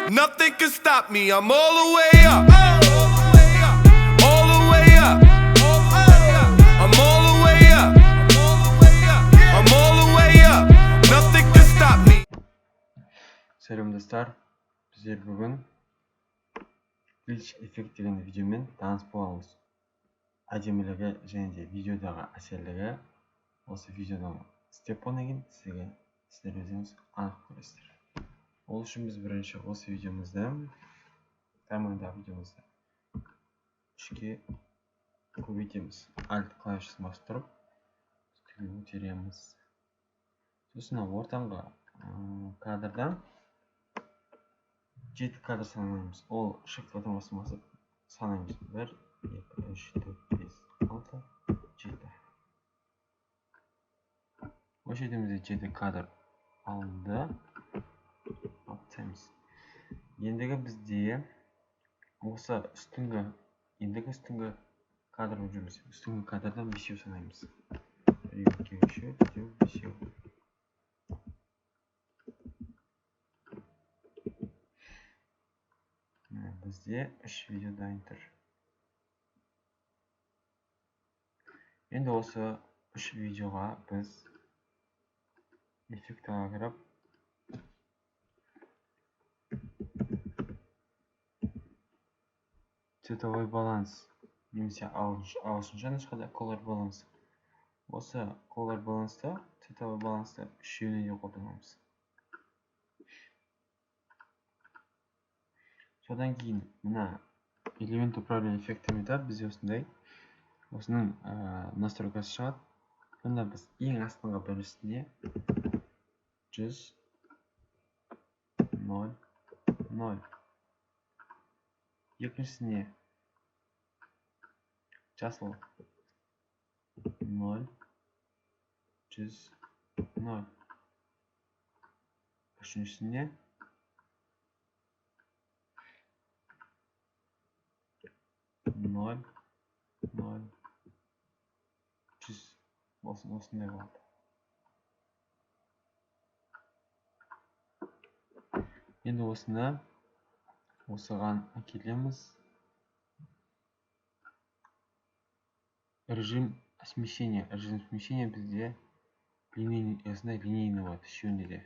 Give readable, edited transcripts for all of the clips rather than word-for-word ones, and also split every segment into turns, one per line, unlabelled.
Nothing can stop me. I'm all the way up. All the way up. I'm all the way up. I'm all the way up. Nothing can stop me.
Selam dostlar. Bizler bugün glitch effekt деген видеомен таныс боламыз. Әдемілігі және де видеодағы әсерлігі осы видеодан істеп болғаннан кейін сіздер өздеріңіз анық көресіздер. Ол үшін біз бірінші осы видеомызды таймлайндағы видеомызды 3-ке көбейтеміз. Alt клавишасын басып тұрып көтереміз. Сосын ортаңғы кадрдан 7 кадр санаймыз. Ол shift батасын басып санаймыз. 1, 2, 3, 4, 5, 6, 7. Осы жердемізде 7 кадр алынды. Алып ендігі бізде осы үстіңгі кадр болып жүрміз. Үстіңгі кадрдан 5 санаймыз. 1, 2, 3, 4, 5. Бізде 3 видео дайын тұр. Енді осы 3 видеоға біз эффектіға кіріп цветовой баланс немесе ағылшынша нұсқада color balance. Осы color балансты, цветовой балансты 3 жүйеде қолданамыз. Содан кейін мына элемент управления эффектімді бізде осының настройкасы шығады. Сонда біз ең астыңғы біріншісіне 100, 0, 0. Екіншісіне жасыл 0, 100, 0. Үшіншісіне 0, 0, 100. Осындай болады. Енді осыған әкелеміз. Режим смещения. Режим смещения бізде линейный болады. Үшеуінде де.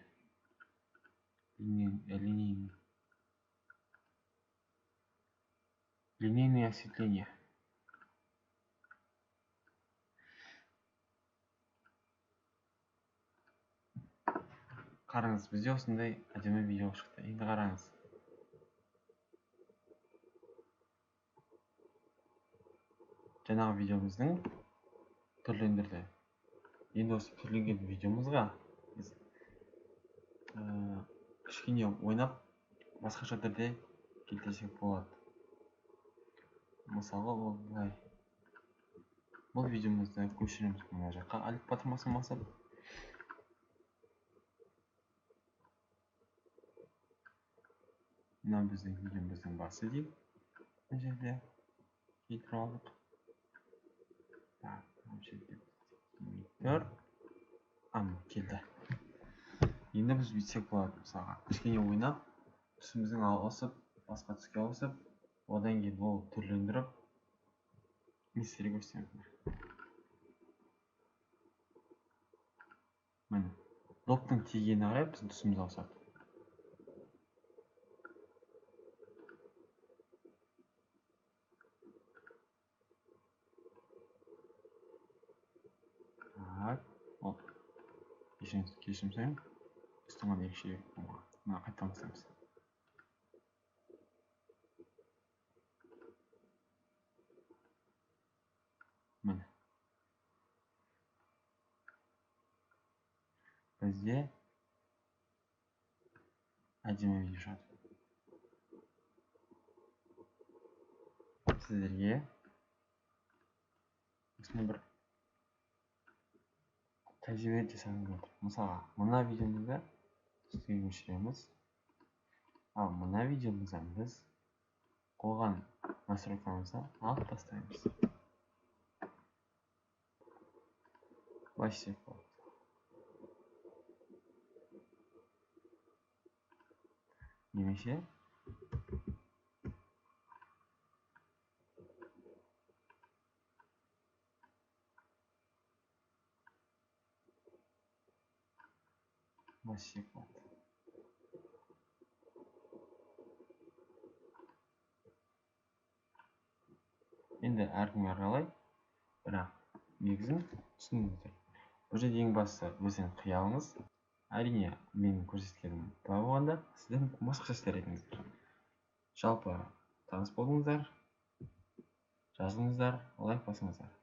Линейное осветление. Қараңыз, бізде осындай әдемі видео шықты. Енді қараңыз. Жаңағы видеомыздың түрлендірді. Енді осы түрленген видеомызға біз кішкене ойнап басқаша түрде келтірсек болады. Мысалы, былай. Бұл видеомызды көшіреміз мына жаққа. Alt батырмасын басып. Мына біздің видеомыздың басы дейік. Бұл жерде келтіріп алдық. Келді. Енді біз бүйтсек болады. Мысалға кішкене ойнап, түсіміздің ауысып, басқа түске ауысып, одан кейін ол түрлендіріп, нестере көрсетеміз. Міне, доптың тигені қарай біздің түсіміз ауысады. Кешірім сұраймын. Үстіңгі ерекше мына қайттан бастаймыз. Міне. Бізде әдемі видео шығады. Сіздерге осындай бір тәжірибе жасағым келіп отыр. Мысалға, мына видеомызды үстіге көшіреміз. Ал мына видеомыздан біз қойған настройкамызды алып тастаймыз. Былай істеп болады. Немесе вообще қуат. Енді әркім әрқалай, бірақ негізін түсініңіздер. Бұл жерде ең бастысы өзің қиялыңыз. Әрине, менің көрсеткенім былай болғанда, сіздің басқаша істер едіңіздер. Жалпы таныс болыңыздар, жазылыңыздар, лайк басыңыздар.